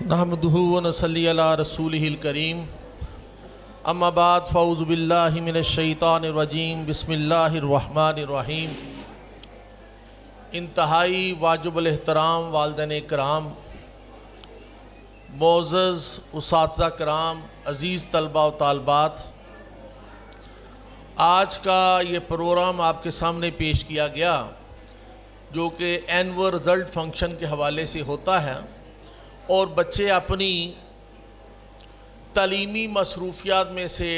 نحمدہ ونصلی علی رسولہ الکریم اما بعد فاعوذ باللہ من الشیطان الرجیم بسم اللہ الرحمن الرحیم۔ انتہائی واجب الاحترام والدین کرام، معزز اساتذہ کرام، عزیز طلبہ و طالبات، آج کا یہ پروگرام آپ کے سامنے پیش کیا گیا جو کہ اینول رزلٹ فنکشن کے حوالے سے ہوتا ہے، اور بچے اپنی تعلیمی مصروفیات میں سے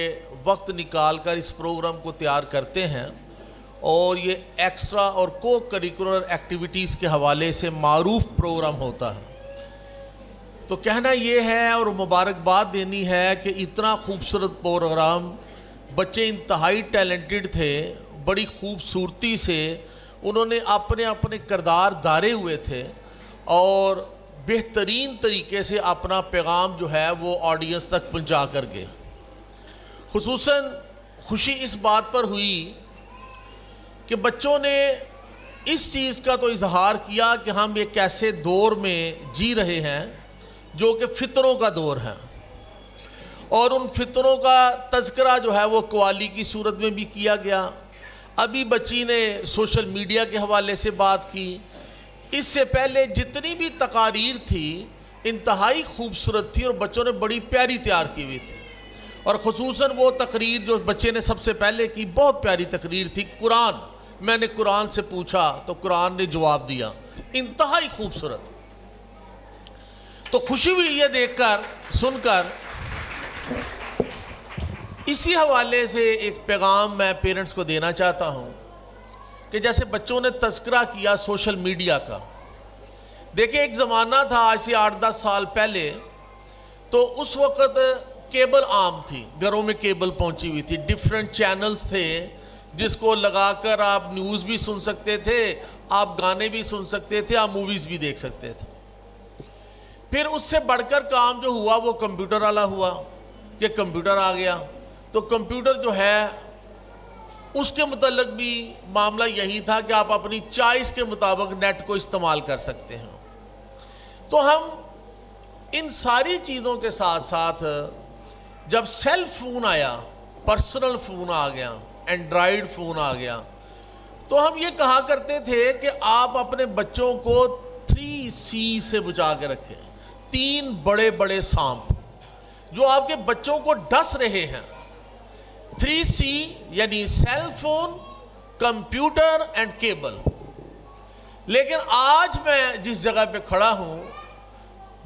وقت نکال کر اس پروگرام کو تیار کرتے ہیں، اور یہ ایکسٹرا اور کو کریکولر ایکٹیویٹیز کے حوالے سے معروف پروگرام ہوتا ہے۔ تو کہنا یہ ہے اور مبارکباد دینی ہے کہ اتنا خوبصورت پروگرام، بچے انتہائی ٹیلنٹڈ تھے، بڑی خوبصورتی سے انہوں نے اپنے کردار دھارے ہوئے تھے اور بہترین طریقے سے اپنا پیغام جو ہے وہ آڈینس تک پہنچا کر گئے۔ خصوصاً خوشی اس بات پر ہوئی کہ بچوں نے اس چیز کا تو اظہار کیا کہ ہم ایک ایسے دور میں جی رہے ہیں جو کہ فتنوں کا دور ہے، اور ان فتنوں کا تذکرہ جو ہے وہ قوالی کی صورت میں بھی کیا گیا۔ ابھی بچی نے سوشل میڈیا کے حوالے سے بات کی، اس سے پہلے جتنی بھی تقاریر تھی انتہائی خوبصورت تھی اور بچوں نے بڑی پیاری تیار کی ہوئی تھی، اور خصوصاً وہ تقریر جو بچے نے سب سے پہلے کی بہت پیاری تقریر تھی، قرآن، میں نے قرآن سے پوچھا تو قرآن نے جواب دیا، انتہائی خوبصورت۔ تو خوشی ہوئی یہ دیکھ کر، سن کر۔ اسی حوالے سے ایک پیغام میں پیرنٹس کو دینا چاہتا ہوں کہ جیسے بچوں نے تذکرہ کیا سوشل میڈیا کا، دیکھیں ایک زمانہ تھا آج سے 8-10 سال پہلے، تو اس وقت کیبل عام تھی، گھروں میں کیبل پہنچی ہوئی تھی، ڈیفرنٹ چینلز تھے جس کو لگا کر آپ نیوز بھی سن سکتے تھے، آپ گانے بھی سن سکتے تھے، آپ موویز بھی دیکھ سکتے تھے۔ پھر اس سے بڑھ کر کام جو ہوا وہ کمپیوٹر والا ہوا کہ کمپیوٹر آ گیا، تو کمپیوٹر جو ہے اس کے متعلق بھی معاملہ یہی تھا کہ آپ اپنی چوائس کے مطابق نیٹ کو استعمال کر سکتے ہیں۔ تو ہم ان ساری چیزوں کے ساتھ ساتھ جب سیل فون آیا، پرسنل فون آ گیا، اینڈرائیڈ فون آ گیا، تو ہم یہ کہا کرتے تھے کہ آپ اپنے بچوں کو 3C سے بچا کے رکھیں، 3 بڑے بڑے سانپ جو آپ کے بچوں کو ڈس رہے ہیں۔ 3C یعنی cell phone, computer and cable. لیکن آج میں جس جگہ پہ کھڑا ہوں،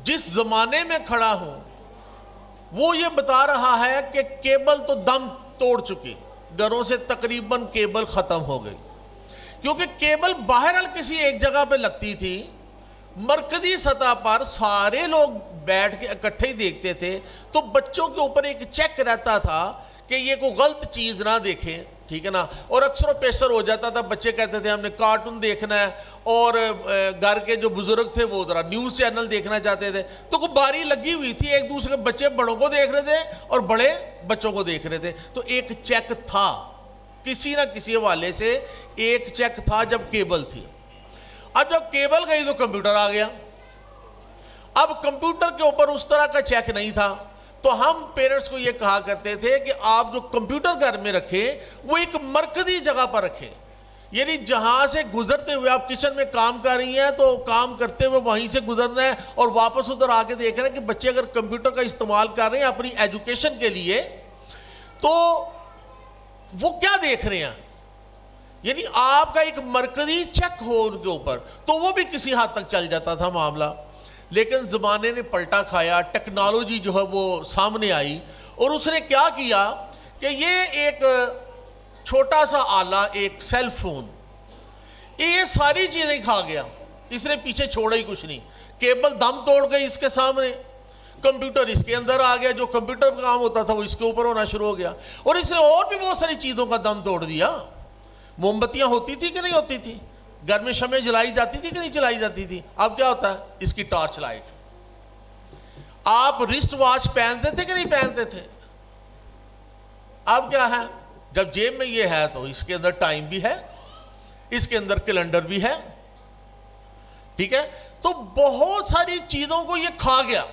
جس زمانے میں کھڑا ہوں، وہ یہ بتا رہا ہے کہ کیبل تو دم توڑ چکی، گھروں سے تقریباً کیبل ختم ہو گئی، کیونکہ کیبل باہر کسی ایک جگہ پہ لگتی تھی، مرکزی سطح پر سارے لوگ بیٹھ کے اکٹھے ہی دیکھتے تھے، تو بچوں کے اوپر ایک چیک رہتا تھا کہ یہ کوئی غلط چیز نہ دیکھیں، ٹھیک ہے نا، اور اکثر و بیشتر ہو جاتا تھا، بچے کہتے تھے ہم نے کارٹون دیکھنا ہے، اور گھر کے جو بزرگ تھے وہ ذرا نیوز چینل دیکھنا چاہتے تھے، تو کوئی باری لگی ہوئی تھی، ایک دوسرے کے بچے بڑوں کو دیکھ رہے تھے اور بڑے بچوں کو دیکھ رہے تھے، تو ایک چیک تھا، کسی نہ کسی حوالے سے ایک چیک تھا جب کیبل تھی۔ اب جب کیبل گئی تو کمپیوٹر آ گیا، اب کمپیوٹر کے اوپر اس طرح کا چیک نہیں تھا، تو ہم پیرنٹس کو یہ کہا کرتے تھے کہ آپ جو کمپیوٹر گھر میں رکھیں وہ ایک مرکزی جگہ پر رکھیں، یعنی جہاں سے گزرتے ہوئے آپ کچن میں کام کر رہی ہیں تو کام کرتے ہوئے وہیں سے گزرنا ہے، اور واپس ادھر آ کے دیکھ رہے ہیں کہ بچے اگر کمپیوٹر کا استعمال کر رہے ہیں اپنی ایجوکیشن کے لیے تو وہ کیا دیکھ رہے ہیں، یعنی آپ کا ایک مرکزی چیک ہو ان کے اوپر، تو وہ بھی کسی حد تک چل جاتا تھا معاملہ۔ لیکن زمانے نے پلٹا کھایا، ٹیکنالوجی جو ہے وہ سامنے آئی، اور اس نے کیا کیا کہ یہ ایک چھوٹا سا آلہ، ایک سیل فون، یہ ساری چیزیں کھا گیا، اس نے پیچھے چھوڑا ہی کچھ نہیں، کیبل دم توڑ گئی اس کے سامنے، کمپیوٹر اس کے اندر آ گیا، جو کمپیوٹر کا کام ہوتا تھا وہ اس کے اوپر ہونا شروع ہو گیا، اور اس نے اور بھی بہت ساری چیزوں کا دم توڑ دیا۔ موم بتیاں ہوتی تھی کہ نہیں ہوتی تھی، گھر میں شمع جلائی جاتی تھی کہ نہیں جلائی جاتی تھی، اب کیا ہوتا ہے، اس کی ٹارچ لائٹ۔ آپ رسٹ واچ پہنتے تھے کہ نہیں پہنتے تھے، اب کیا ہے، جب جیب میں یہ ہے تو اس کے اندر ٹائم بھی ہے، اس کے اندر کیلنڈر بھی ہے، ٹھیک ہے، تو بہت ساری چیزوں کو یہ کھا گیا،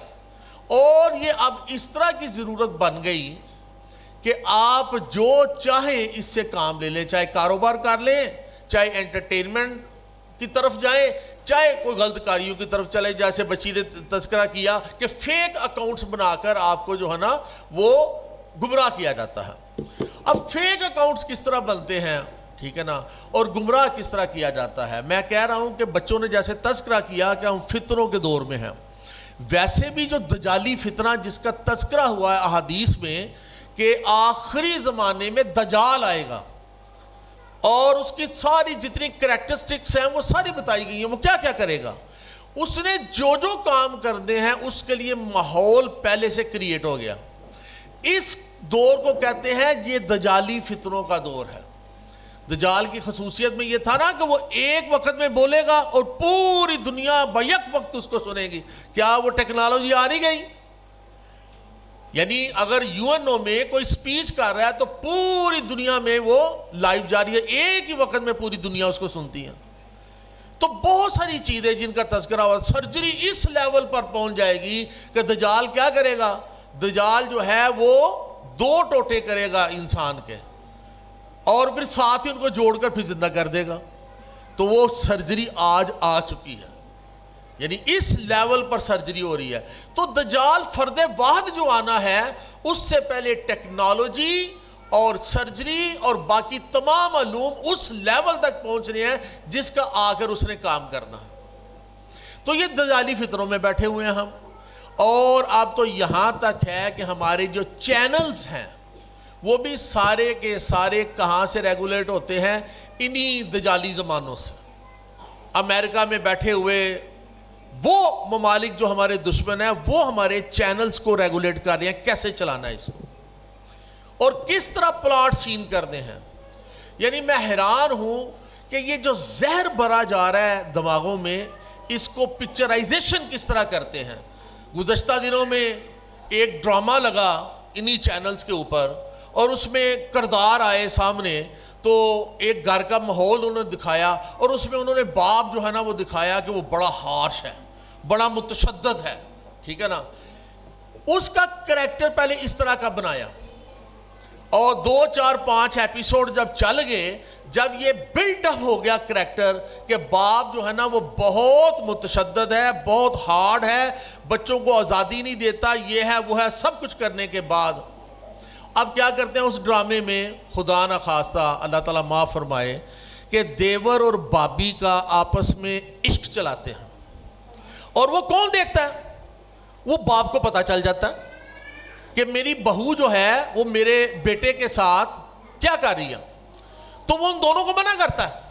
اور یہ اب اس طرح کی ضرورت بن گئی کہ آپ جو چاہیں اس سے کام لے لیں، چاہے کاروبار کر لیں، چاہے انٹرٹینمنٹ کی طرف جائیں، چاہے کوئی غلط کاریوں کی طرف چلے، جیسے بچی نے تذکرہ کیا کہ فیک اکاؤنٹس بنا کر آپ کو جو ہے نا وہ گمراہ کیا جاتا ہے۔ اب فیک اکاؤنٹس کس طرح بنتے ہیں، ٹھیک ہے نا، اور گمراہ کس طرح کیا جاتا ہے۔ میں کہہ رہا ہوں کہ بچوں نے جیسے تذکرہ کیا کہ ہم فتنوں کے دور میں ہیں، ویسے بھی جو دجالی فتنہ جس کا تذکرہ ہوا ہے احادیث میں کہ آخری زمانے میں دجال آئے گا اور اس کی ساری جتنی کریکٹرسٹکس ہیں وہ ساری بتائی گئی ہیں، وہ کیا کیا کرے گا، اس نے جو جو کام کرنے ہیں اس کے لیے ماحول پہلے سے کریٹ ہو گیا۔ اس دور کو کہتے ہیں یہ دجالی فتنوں کا دور ہے۔ دجال کی خصوصیت میں یہ تھا نا کہ وہ ایک وقت میں بولے گا اور پوری دنیا بیک وقت اس کو سنے گی۔ کیا وہ ٹیکنالوجی آ نہیں گئی؟ یعنی اگر یو این او میں کوئی سپیچ کر رہا ہے تو پوری دنیا میں وہ لائیو جاری ہے، ایک ہی وقت میں پوری دنیا اس کو سنتی ہے۔ تو بہت ساری چیزیں جن کا تذکرہ ہوا، سرجری اس لیول پر پہنچ جائے گی کہ دجال کیا کرے گا، دجال جو ہے وہ 2 ٹوٹے کرے گا انسان کے اور پھر ساتھ ہی ان کو جوڑ کر پھر زندہ کر دے گا۔ تو وہ سرجری آج آ چکی ہے، یعنی اس لیول پر سرجری ہو رہی ہے۔ تو دجال فرد واحد جو آنا ہے اس سے پہلے ٹیکنالوجی اور سرجری اور باقی تمام علوم اس لیول تک پہنچ رہے ہیں جس کا آ کر اس نے کام کرنا ہے۔ تو یہ دجالی فتنوں میں بیٹھے ہوئے ہیں ہم، اور اب تو یہاں تک ہے کہ ہمارے جو چینلز ہیں وہ بھی سارے کے سارے کہاں سے ریگولیٹ ہوتے ہیں، انہی دجالی زمانوں سے۔ امریکہ میں بیٹھے ہوئے وہ ممالک جو ہمارے دشمن ہیں وہ ہمارے چینلز کو ریگولیٹ کر رہے ہیں، کیسے چلانا ہے اس کو اور کس طرح پلاٹ سین کرنے ہیں۔ یعنی میں حیران ہوں کہ یہ جو زہر بھرا جا رہا ہے دماغوں میں، اس کو پکچرائزیشن کس طرح کرتے ہیں۔ گزشتہ دنوں میں ایک ڈرامہ لگا انہی چینلز کے اوپر اور اس میں کردار آئے سامنے، تو ایک گھر کا ماحول انہوں نے دکھایا اور اس میں انہوں نے باپ جو ہے نا وہ دکھایا کہ وہ بڑا ہارش ہے، بڑا متشدد ہے، ٹھیک ہے نا۔ اس کا کریکٹر پہلے اس طرح کا بنایا اور 2 4 5 ایپیسوڈ جب چل گئے، جب یہ بلٹ اپ ہو گیا کریکٹر کہ باپ جو ہے نا وہ بہت متشدد ہے، بہت ہارڈ ہے، بچوں کو آزادی نہیں دیتا، یہ ہے وہ ہے، سب کچھ کرنے کے بعد اب کیا کرتے ہیں اس ڈرامے میں، خدا نہ خواستہ اللہ تعالیٰ معاف فرمائے، کہ دیور اور بابی کا آپس میں عشق چلاتے ہیں اور وہ کون دیکھتا ہے، وہ باپ کو پتہ چل جاتا ہے کہ میری بہو جو ہے وہ میرے بیٹے کے ساتھ کیا کر رہی ہے، تو وہ ان دونوں کو منع کرتا ہے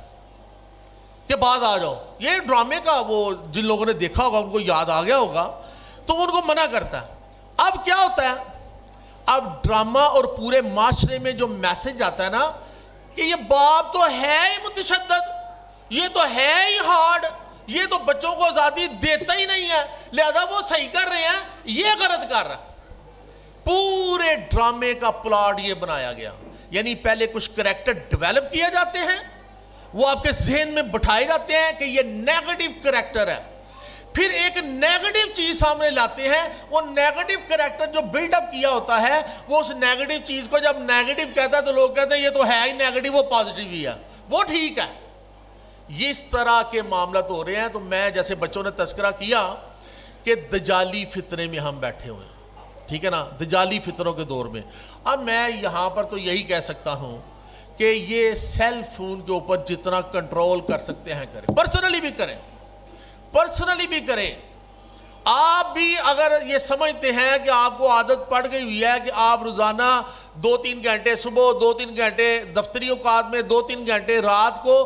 کہ بعد آ جاؤ۔ یہ ڈرامے کا وہ جن لوگوں نے دیکھا ہوگا ان کو یاد آ گیا ہوگا، تو وہ ان کو منع کرتا ہے۔ اب کیا ہوتا ہے، اب ڈرامہ اور پورے معاشرے میں جو میسج آتا ہے نا کہ یہ باپ تو ہے ہی متشدد، یہ تو ہے ہی ہارڈ، یہ تو بچوں کو آزادی دیتا ہی نہیں ہے، لہذا وہ صحیح کر رہے ہیں، یہ غلط کر رہا ہے۔ پورے ڈرامے کا پلاٹ یہ بنایا گیا، یعنی پہلے کچھ کریکٹر ڈیولپ کیے جاتے ہیں، وہ آپ کے ذہن میں بٹھائے جاتے ہیں کہ یہ نیگیٹو کریکٹر ہے، پھر ایک نیگیٹو چیز سامنے لاتے ہیں، وہ نیگیٹو کریکٹر جو بلڈ اپ کیا ہوتا ہے وہ اس نیگیٹو چیز کو جب نیگیٹو کہتا ہے تو لوگ کہتے ہیں یہ تو ہے ہی نیگیٹو، وہ پازیٹیو ہی ہے، وہ ٹھیک ہے۔ یہ اس طرح کے معاملات ہو رہے ہیں۔ تو میں جیسے بچوں نے تذکرہ کیا کہ دجالی فتنے میں ہم بیٹھے ہوئے ہیں، ٹھیک ہے نا، دجالی فتنوں کے دور میں۔ اب میں یہاں پر تو یہی کہہ سکتا ہوں کہ یہ سیل فون کے اوپر جتنا کنٹرول کر سکتے ہیں کریں، پرسنلی بھی کریں، پرسنلی بھی کریں۔ آپ بھی اگر یہ سمجھتے ہیں کہ آپ کو عادت پڑ گئی ہوئی ہے کہ آپ روزانہ 2-3 گھنٹے صبح، 2-3 گھنٹے دفتری اوقات میں، 2-3 گھنٹے رات کو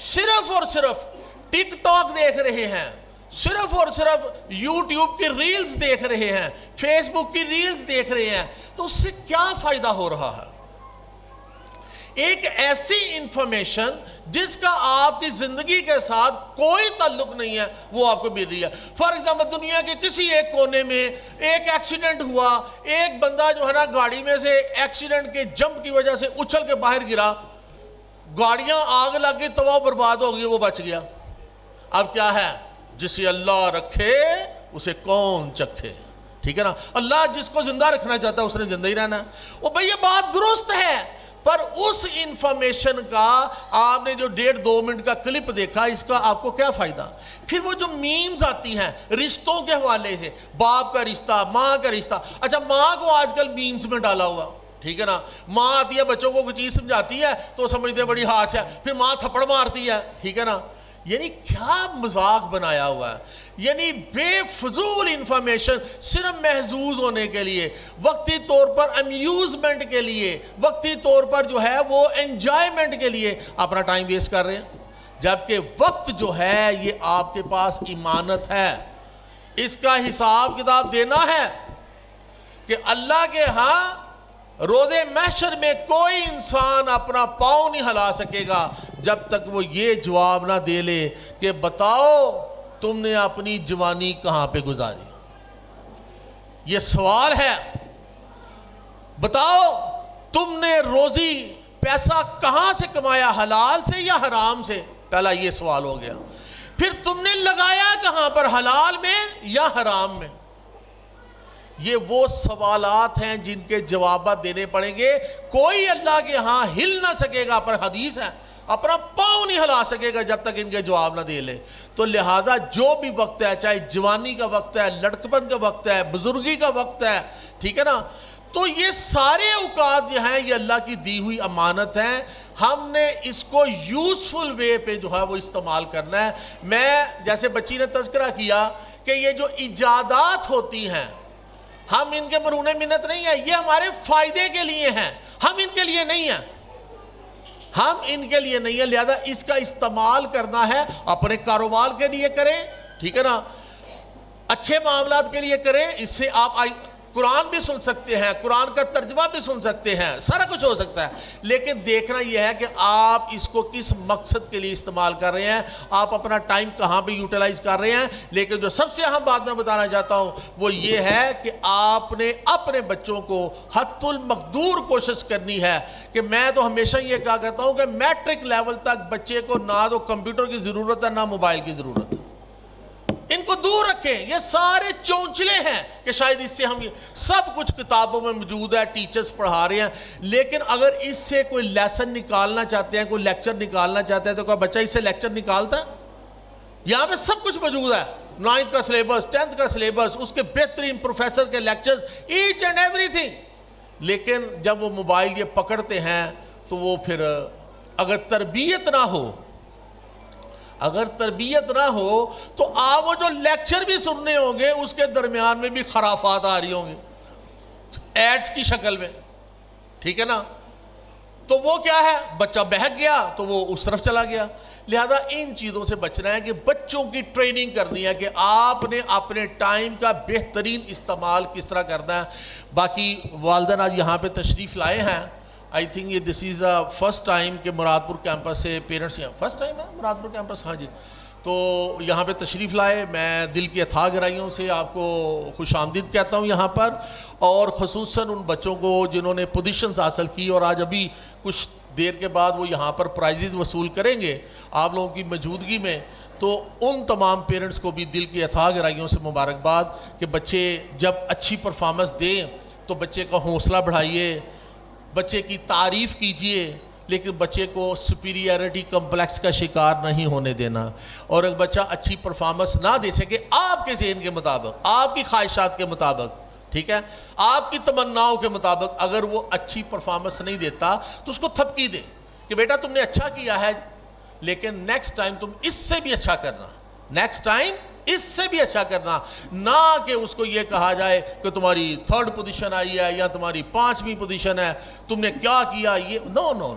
صرف اور صرف ٹک ٹاک دیکھ رہے ہیں، صرف اور صرف یوٹیوب کی ریلز دیکھ رہے ہیں، فیس بک کی ریلز دیکھ رہے ہیں، تو اس سے کیا فائدہ ہو رہا ہے؟ ایک ایسی انفارمیشن جس کا آپ کی زندگی کے ساتھ کوئی تعلق نہیں ہے وہ آپ کو مل رہی ہے۔ فار ایگزامپل دنیا کے کسی ایک کونے میں ایک ایکسیڈنٹ ہوا، ایک بندہ جو ہے نا گاڑی میں سے ایکسیڈنٹ کے جمپ کی وجہ سے اچھل کے باہر گرا، گاڑیاں آگ لگ گئی، تباہ برباد ہو گئی، وہ بچ گیا۔ اب کیا ہے، جسے اللہ رکھے اسے کون چکھے، ٹھیک ہے نا. اللہ جس کو زندہ رکھنا چاہتا ہے اس نے زندہ ہی رہنا ہے. وہ بھئی یہ بات درست ہے، پر اس انفارمیشن کا آپ نے جو 1.5-2 منٹ کا کلپ دیکھا، اس کا آپ کو کیا فائدہ؟ پھر وہ جو میمز آتی ہیں رشتوں کے حوالے سے، باپ کا رشتہ، ماں کا رشتہ. اچھا ماں کو آج کل میمز میں ڈالا ہوا، ٹھیک ہے نا. ماں آتی ہے بچوں کو کوئی چیز سمجھاتی ہے تو سمجھتے ہیں بڑی ہارش ہے، پھر ماں تھپڑ مارتی ہے، ٹھیک ہے نا. یعنی کیا مذاق بنایا ہوا ہے. یعنی بے فضول انفارمیشن صرف محظوظ ہونے کے لیے، وقتی طور پر امیوزمنٹ کے لیے، وقتی طور پر جو ہے وہ انجوائمنٹ کے لیے اپنا ٹائم ویسٹ کر رہے ہیں. جبکہ وقت جو ہے یہ آپ کے پاس امانت ہے، اس کا حساب کتاب دینا ہے کہ اللہ کے ہاں روز محشر میں کوئی انسان اپنا پاؤں نہیں ہلا سکے گا جب تک وہ یہ جواب نہ دے لے کہ بتاؤ تم نے اپنی جوانی کہاں پہ گزاری. یہ سوال ہے. بتاؤ تم نے روزی پیسہ کہاں سے کمایا، حلال سے یا حرام سے؟ پہلا یہ سوال ہو گیا. پھر تم نے لگایا کہاں پر، حلال میں یا حرام میں؟ یہ وہ سوالات ہیں جن کے جوابات دینے پڑیں گے. کوئی اللہ کے ہاں ہل نہ سکے گا، پر حدیث ہے اپنا پاؤں نہیں ہلا سکے گا جب تک ان کے جواب نہ دے لے. تو لہذا جو بھی وقت ہے، چاہے جوانی کا وقت ہے، لڑکپن کا وقت ہے، بزرگی کا وقت ہے، ٹھیک ہے نا، تو یہ سارے اوقات جو ہیں یہ اللہ کی دی ہوئی امانت ہیں. ہم نے اس کو یوزفل وے پہ جو ہے وہ استعمال کرنا ہے. میں جیسے بچی نے تذکرہ کیا کہ یہ جو ایجادات ہوتی ہیں ہم ان کے مرہون منت نہیں ہیں، یہ ہمارے فائدے کے لیے ہیں، ہم ان کے لیے نہیں ہیں، ہم ان کے لیے نہیں ہیں. لہذا اس کا استعمال کرنا ہے اپنے کاروبار کے لیے کریں، ٹھیک ہے نا، اچھے معاملات کے لیے کریں. اس سے آپ قرآن بھی سن سکتے ہیں، قرآن کا ترجمہ بھی سن سکتے ہیں، سارا کچھ ہو سکتا ہے. لیکن دیکھنا یہ ہے کہ آپ اس کو کس مقصد کے لیے استعمال کر رہے ہیں، آپ اپنا ٹائم کہاں پہ یوٹیلائز کر رہے ہیں. لیکن جو سب سے اہم بات میں بتانا چاہتا ہوں وہ یہ ہے کہ آپ نے اپنے بچوں کو حد المقدور کوشش کرنی ہے. کہ میں تو ہمیشہ یہ کہا کرتا ہوں کہ میٹرک لیول تک بچے کو نہ تو کمپیوٹر کی ضرورت ہے نہ موبائل کی ضرورت ہے. ان کو دور رکھیں. یہ سارے چونچلے ہیں کہ شاید اس سے ہم سب کچھ کتابوں میں موجود ہے، ٹیچرز پڑھا رہے ہیں، لیکن اگر اس سے کوئی لیسن نکالنا چاہتے ہیں، کوئی لیکچر نکالنا چاہتے ہیں تو کوئی بچہ اس سے لیکچر نکالتا ہے؟ یہاں پہ سب کچھ موجود ہے، 9th کا سلیبس، 10th کا سلیبس، اس کے بہترین پروفیسر کے لیکچرز، ایچ اینڈ ایوری تھنگ. لیکن جب وہ موبائل یہ پکڑتے ہیں تو وہ پھر اگر تربیت نہ ہو تو آپ وہ جو لیکچر بھی سننے ہوں گے اس کے درمیان میں بھی خرافات آ رہی ہوں گی ایڈز کی شکل میں، ٹھیک ہے نا. تو وہ کیا ہے، بچہ بہک گیا تو وہ اس طرف چلا گیا. لہذا ان چیزوں سے بچنا ہے کہ بچوں کی ٹریننگ کرنی ہے کہ آپ نے اپنے ٹائم کا بہترین استعمال کس طرح کرنا ہے. باقی والدین آج یہاں پہ تشریف لائے ہیں. آئی تھنک یہ دس از دا فرسٹ ٹائم کہ مرادپور کیمپس سے پیرنٹس یہاں، فرسٹ ٹائم ہے مرادپور کیمپس، ہاں جی، تو یہاں پہ تشریف لائے. میں دل کی اتھاہ گہرائیوں سے آپ کو خوش آمدید کہتا ہوں یہاں پر، اور خصوصاً ان بچوں کو جنہوں نے پوزیشنز حاصل کی اور آج ابھی کچھ دیر کے بعد وہ یہاں پر پرائزز وصول کریں گے آپ لوگوں کی موجودگی میں. تو ان تمام پیرنٹس کو بھی دل کی اتھاہ گہرائیوں سے مبارکباد کہ بچے جب اچھی پرفارمنس دیں تو بچے کا حوصلہ بڑھائیے، بچے کی تعریف کیجئے، لیکن بچے کو سپیریئرٹی کمپلیکس کا شکار نہیں ہونے دینا. اور ایک بچہ اچھی پرفارمنس نہ دے سکے آپ کے ذہن کے مطابق، آپ کی خواہشات کے مطابق، ٹھیک ہے، آپ کی تمناؤں کے مطابق، اگر وہ اچھی پرفارمنس نہیں دیتا تو اس کو تھپکی دے کہ بیٹا تم نے اچھا کیا ہے لیکن نیکسٹ ٹائم تم اس سے بھی اچھا کرنا، نیکسٹ ٹائم اس سے بھی اچھا کرنا. نہ کہ اس کو یہ کہا جائے کہ تمہاری 3rd پوزیشن آئی ہے یا تمہاری 5ویں پوزیشن ہے، تم نے کیا کیا، یہ نو.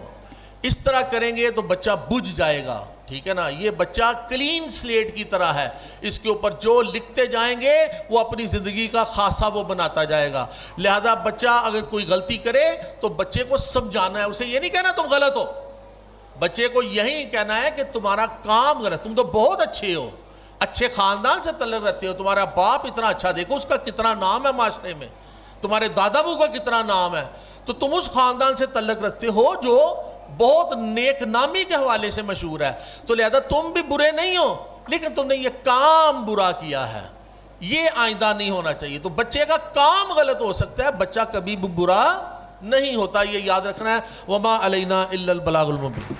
اس طرح کریں گے تو بچہ بجھ جائے گا، ٹھیک ہے نا. یہ بچہ کلین سلیٹ کی طرح ہے، اس کے اوپر جو لکھتے جائیں گے وہ اپنی زندگی کا خاصہ وہ بناتا جائے گا. لہذا بچہ اگر کوئی غلطی کرے تو بچے کو سمجھانا ہے، اسے یہ نہیں کہنا تم غلط ہو. بچے کو یہی کہنا ہے کہ تمہارا کام غلط، تم تو بہت اچھے ہو، اچھے خاندان سے تعلق رکھتے ہو، تمہارا باپ اتنا اچھا، دیکھو اس کا کتنا نام ہے معاشرے میں، تمہارے دادا ابو کا کتنا نام ہے، تو تم اس خاندان سے تعلق رکھتے ہو جو بہت نیک نامی کے حوالے سے مشہور ہے. تو لہذا تم بھی برے نہیں ہو، لیکن تم نے یہ کام برا کیا ہے، یہ آئندہ نہیں ہونا چاہیے. تو بچے کا کام غلط ہو سکتا ہے، بچہ کبھی برا نہیں ہوتا، یہ یاد رکھنا ہے. وما علینا الا البلاغ المبین.